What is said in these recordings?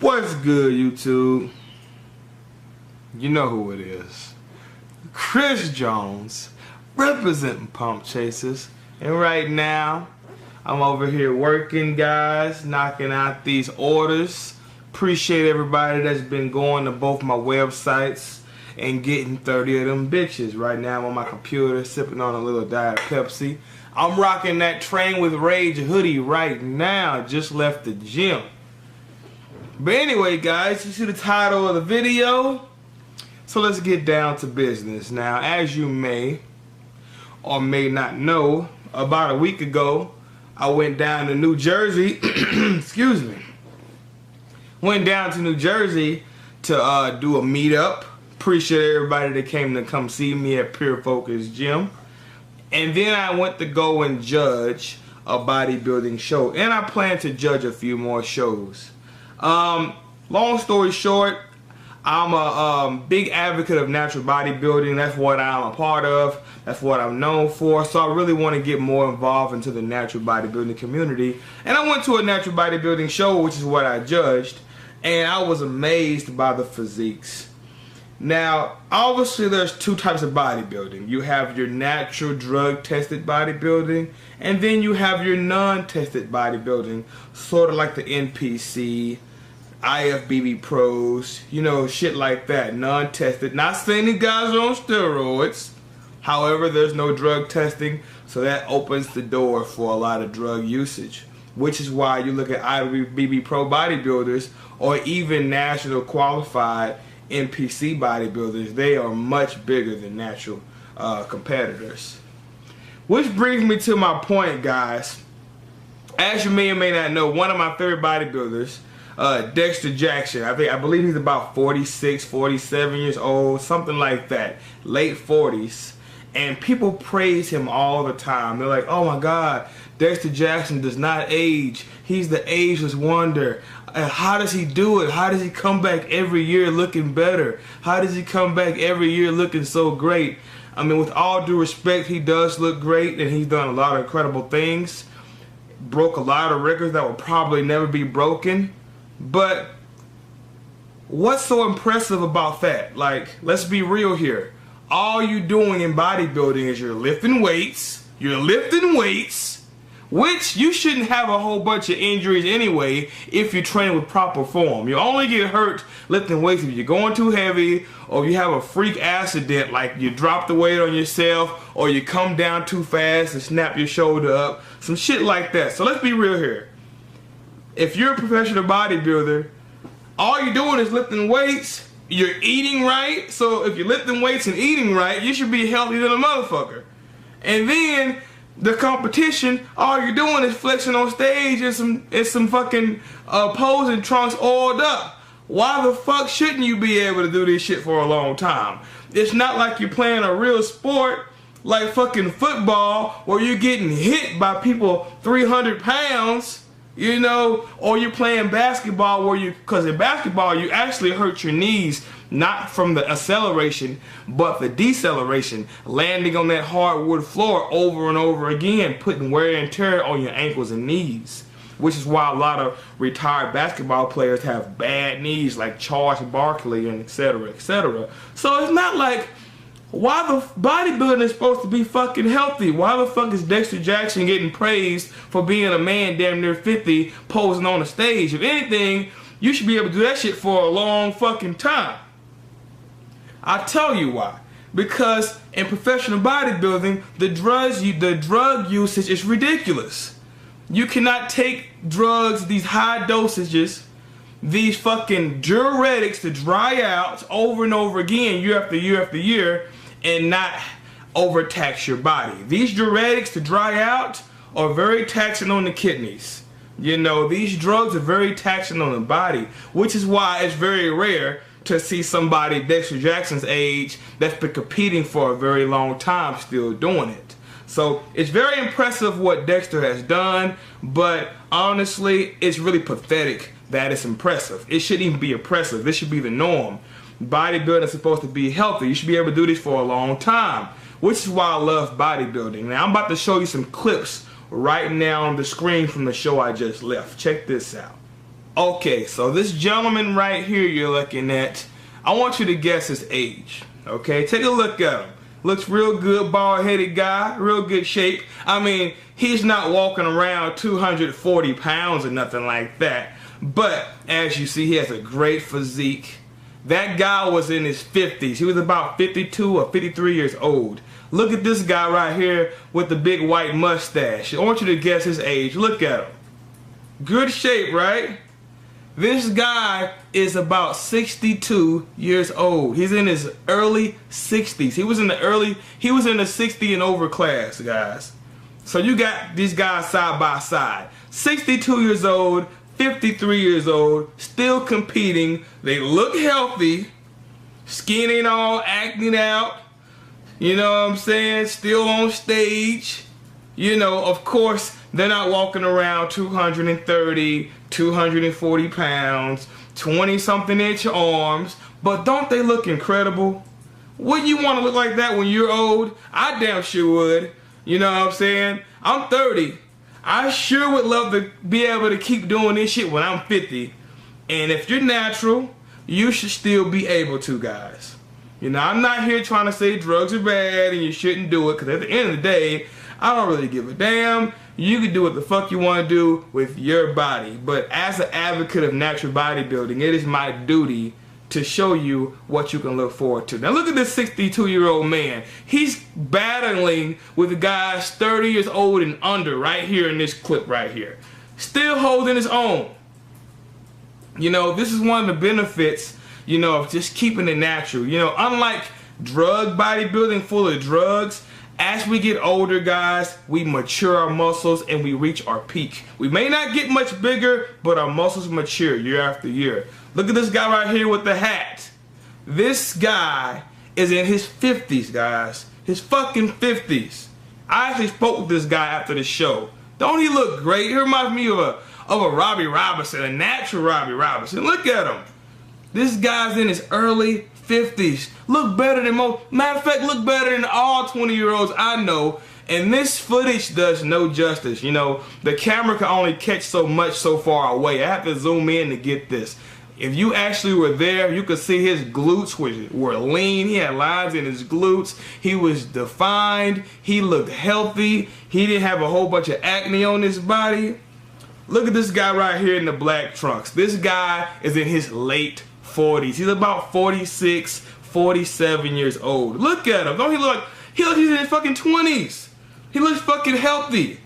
What's good, YouTube? You know who it is. Chris Jones, representing Pump Chasers. And right now, I'm over here working, guys, knocking out these orders. Appreciate everybody that's been going to both my websites and getting 30 of them bitches. Right now, I'm on my computer, sipping on a little Diet Pepsi. I'm rocking that Train with Rage hoodie right now. Just left the gym. But anyway, guys, you see the title of the video? So let's get down to business. Now, as you may or may not know, about a week ago, I went down to New Jersey. Excuse me. Went down to New Jersey to do a meetup. Appreciate everybody that came to come see me at Pure Focus Gym. And then I went to go and judge a bodybuilding show. And I plan to judge a few more shows. Long story short, I'm a big advocate of natural bodybuilding. That's what I'm a part of. That's what I'm known for. So I really want to get more involved into the natural bodybuilding community. And I went to a natural bodybuilding show, which is what I judged. And I was amazed by the physiques. Now, obviously there's two types of bodybuilding. You have your natural drug-tested bodybuilding, and then you have your non-tested bodybuilding, sort of like the NPC, IFBB pros, you know, shit like that, non-tested. Not saying these guys are on steroids. However, there's no drug testing, so that opens the door for a lot of drug usage, which is why you look at IFBB pro bodybuilders or even national qualified NPC bodybuilders. They are much bigger than natural competitors. Which brings me to my point, guys. As you may or may not know, one of my favorite bodybuilders, Dexter Jackson, I believe he's about 46, 47 years old, something like that, late 40s, and people praise him all the time. They're like, oh my God, Dexter Jackson does not age. He's the ageless wonder. How does he do it? How does he come back every year looking better? How does he come back every year looking so great? I mean, with all due respect, he does look great, and he's done a lot of incredible things. Broke a lot of records that will probably never be broken. But what's so impressive about that? Like, let's be real here. All you doing in bodybuilding is you're lifting weights, which you shouldn't have a whole bunch of injuries anyway if you train with proper form. You only get hurt lifting weights if you're going too heavy, or you have a freak accident like you drop the weight on yourself, or you come down too fast and snap your shoulder up, some shit like that. So let's be real here. If you're a professional bodybuilder, all you're doing is lifting weights, you're eating right. So if you're lifting weights and eating right, you should be healthy than a motherfucker. And then the competition, all you're doing is flexing on stage and some fucking posing trunks oiled up. Why the fuck shouldn't you be able to do this shit for a long time? It's not like you're playing a real sport like fucking football where you're getting hit by people 300 pounds. You know, or you're playing basketball where because in basketball you actually hurt your knees, not from the acceleration, but the deceleration, landing on that hardwood floor over and over again, putting wear and tear on your ankles and knees, which is why a lot of retired basketball players have bad knees, like Charles Barkley and etc., etc. So it's not like, why the bodybuilding is supposed to be fucking healthy? Why the fuck is Dexter Jackson getting praised for being a man damn near 50 posing on a stage? If anything, you should be able to do that shit for a long fucking time. I'll tell you why. Because in professional bodybuilding, the drug usage is ridiculous. You cannot take drugs, these high dosages, these fucking diuretics to dry out over and over again, year after year after year, and not overtax your body. These diuretics to dry out are very taxing on the kidneys. You know, these drugs are very taxing on the body, which is why it's very rare to see somebody Dexter Jackson's age that's been competing for a very long time still doing it. So it's very impressive what Dexter has done, but honestly, it's really pathetic that it's impressive. It shouldn't even be impressive. This should be the norm. Bodybuilding is supposed to be healthy. You should be able to do this for a long time, which is why I love bodybuilding. Now I'm about to show you some clips right now on the screen from the show I just left. Check this out. Okay, so this gentleman right here you're looking at, I want you to guess his age. Okay, take a look at him. Looks real good, bald-headed guy, real good shape. I mean, he's not walking around 240 pounds or nothing like that. But, as you see, he has a great physique. That guy was in his 50s. He was about 52 or 53 years old. Look at this guy right here with the big white mustache. I want you to guess his age. Look at him. Good shape, right? This guy is about 62 years old. He's in his early 60s. He was in the 60 and over class, guys. So you got these guys side by side. 62 years old, 53 years old, still competing. They look healthy. Skin ain't all acting out. You know what I'm saying? Still on stage. You know, of course, they're not walking around 230, 240 pounds, 20-something inch arms, but don't they look incredible? Wouldn't you want to look like that when you're old? I damn sure would. You know what I'm saying? I'm 30. I sure would love to be able to keep doing this shit when I'm 50. And if you're natural, you should still be able to, guys. You know, I'm not here trying to say drugs are bad and you shouldn't do it, because at the end of the day, I don't really give a damn. You can do what the fuck you want to do with your body. But as an advocate of natural bodybuilding, it is my duty to show you what you can look forward to. Now look at this 62-year-old man. He's battling with guys 30 years old and under right here in this clip right here. Still holding his own. You know, this is one of the benefits, you know, of just keeping it natural. You know, unlike drug bodybuilding full of drugs, as we get older, guys, we mature our muscles and we reach our peak. We may not get much bigger, but our muscles mature year after year. Look at this guy right here with the hat. This guy is in his 50s, guys. His fucking 50s. I actually spoke with this guy after the show. Don't he look great? He reminds me of a Robbie Robinson, a natural Robbie Robinson. Look at him. This guy's in his early 50s. Look better than most. Matter of fact, look better than all 20-year-olds I know. And this footage does no justice. You know, the camera can only catch so much so far away. I have to zoom in to get this. If you actually were there, you could see his glutes were lean. He had lines in his glutes. He was defined. He looked healthy. He didn't have a whole bunch of acne on his body. Look at this guy right here in the black trunks. This guy is in his late 40s. He's about 46, 47 years old. Look at him. Don't he look like he's in his fucking 20s? He looks fucking healthy.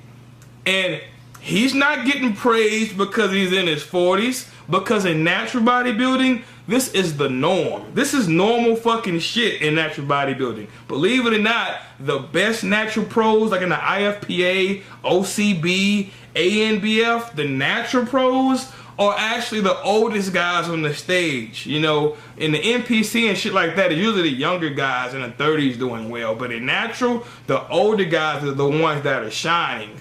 And he's not getting praised because he's in his 40s. Because in natural bodybuilding, this is the norm. This is normal fucking shit in natural bodybuilding. Believe it or not, the best natural pros, like in the IFPA, OCB, ANBF, the natural pros are actually the oldest guys on the stage. You know, in the NPC and shit like that, it's usually the younger guys in the 30s doing well. But in natural, the older guys are the ones that are shining.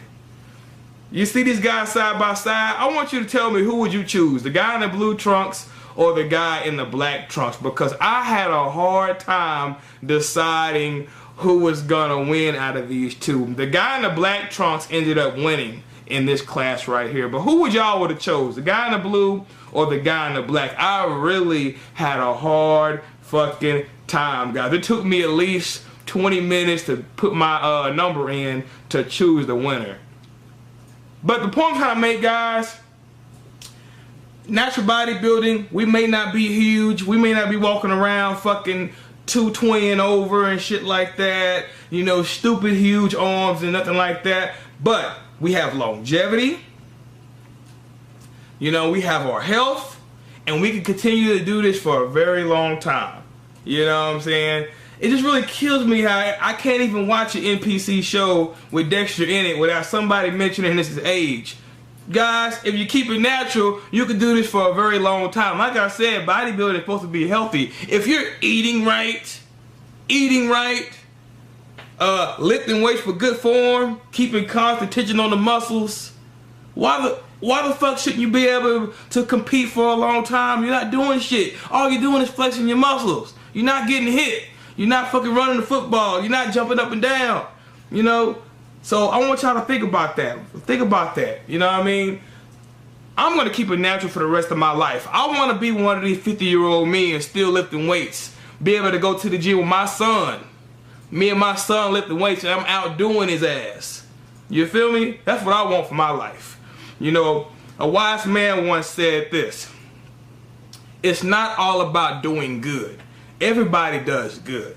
You see these guys side by side? I want you to tell me, who would you choose? The guy in the blue trunks or the guy in the black trunks? Because I had a hard time deciding who was gonna win out of these two. The guy in the black trunks ended up winning in this class right here. But who would y'all would have chose? The guy in the blue or the guy in the black? I really had a hard fucking time, guys. It took me at least 20 minutes to put my number in to choose the winner. But the point I'm trying to make, guys, natural bodybuilding, we may not be huge. We may not be walking around fucking 220 and over and shit like that. You know, stupid huge arms and nothing like that. But we have longevity. You know, we have our health. And we can continue to do this for a very long time. You know what I'm saying? It just really kills me how I can't even watch an NPC show with Dexter in it without somebody mentioning his age. Guys, if you keep it natural, you can do this for a very long time. Like I said, bodybuilding is supposed to be healthy. If you're eating right, lifting weights for good form, keeping constant tension on the muscles, why the fuck shouldn't you be able to compete for a long time? You're not doing shit. All you're doing is flexing your muscles. You're not getting hit. You're not fucking running the football. You're not jumping up and down. You know? So I want y'all to think about that. Think about that. You know what I mean? I'm gonna keep it natural for the rest of my life. I wanna be one of these 50-year-old men still lifting weights. Be able to go to the gym with my son. Me and my son lifting weights and I'm outdoing his ass. You feel me? That's what I want for my life. You know, a wise man once said this. It's not all about doing good. Everybody does good.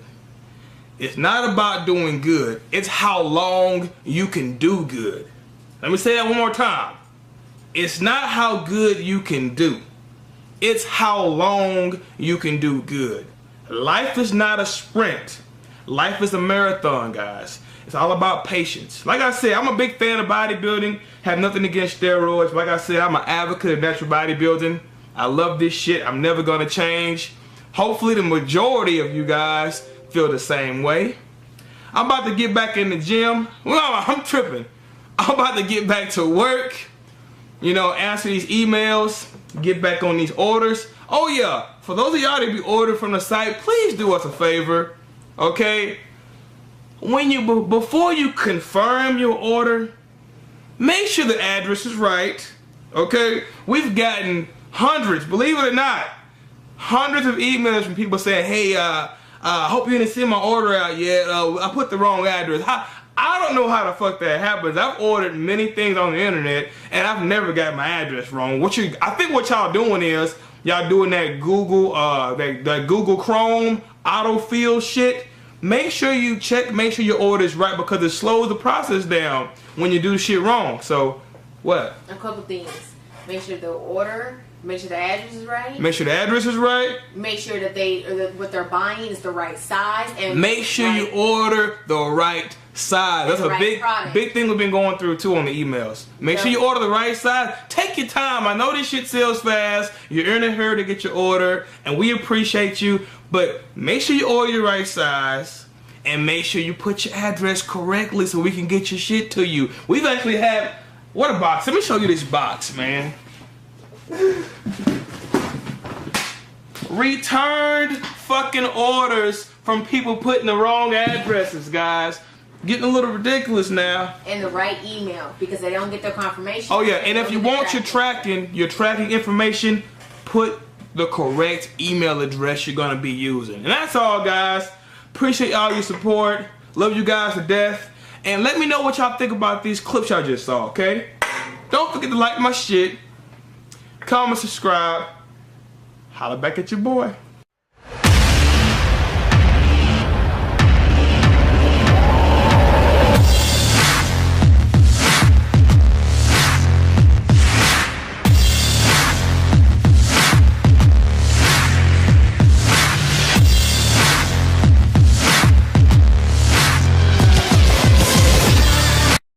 It's not about doing good. It's how long you can do good. Let me say that one more time. It's not how good you can do. It's how long you can do good. Life is not a sprint. Life is a marathon, guys. It's all about patience. Like I said, I'm a big fan of bodybuilding. Have nothing against steroids. Like I said, I'm an advocate of natural bodybuilding. I love this shit. I'm never gonna change. Hopefully the majority of you guys feel the same way. I'm about to get back in the gym. Well, I'm tripping. I'm about to get back to work. You know, answer these emails, get back on these orders. Oh yeah, for those of y'all that be ordering from the site, please do us a favor, okay? Before you confirm your order, make sure the address is right, okay? We've gotten hundreds, believe it or not, hundreds of emails from people saying, hey, I hope you didn't send my order out yet. I put the wrong address. I don't know how the fuck that happens. I've ordered many things on the internet and I've never got my address wrong. I think what y'all doing is y'all doing that Google that Google Chrome autofill shit. Make sure you check, make sure your order is right because it slows the process down when you do shit wrong. So what? A couple things. Make sure make sure the address is right. Make sure the address is right. Make sure that what they're buying is the right size, and make sure you order the right size. That's a big thing we've been going through too on the emails. Make sure you order the right size. Take your time. I know this shit sells fast. You're in a hurry to get your order, and we appreciate you. But make sure you order your right size, and make sure you put your address correctly so we can get your shit to you. We've actually had what a box. Let me show you this box, man. Returned fucking orders from people putting the wrong addresses, guys. Getting a little ridiculous now. And the right email because they don't get their confirmation. Oh yeah, and if you want your tracking information, put the correct email address you're gonna be using. And that's all, guys. Appreciate all your support. Love you guys to death. And let me know what y'all think about these clips y'all just saw, okay? Don't forget to like my shit. Comment, subscribe. Holla back at your boy.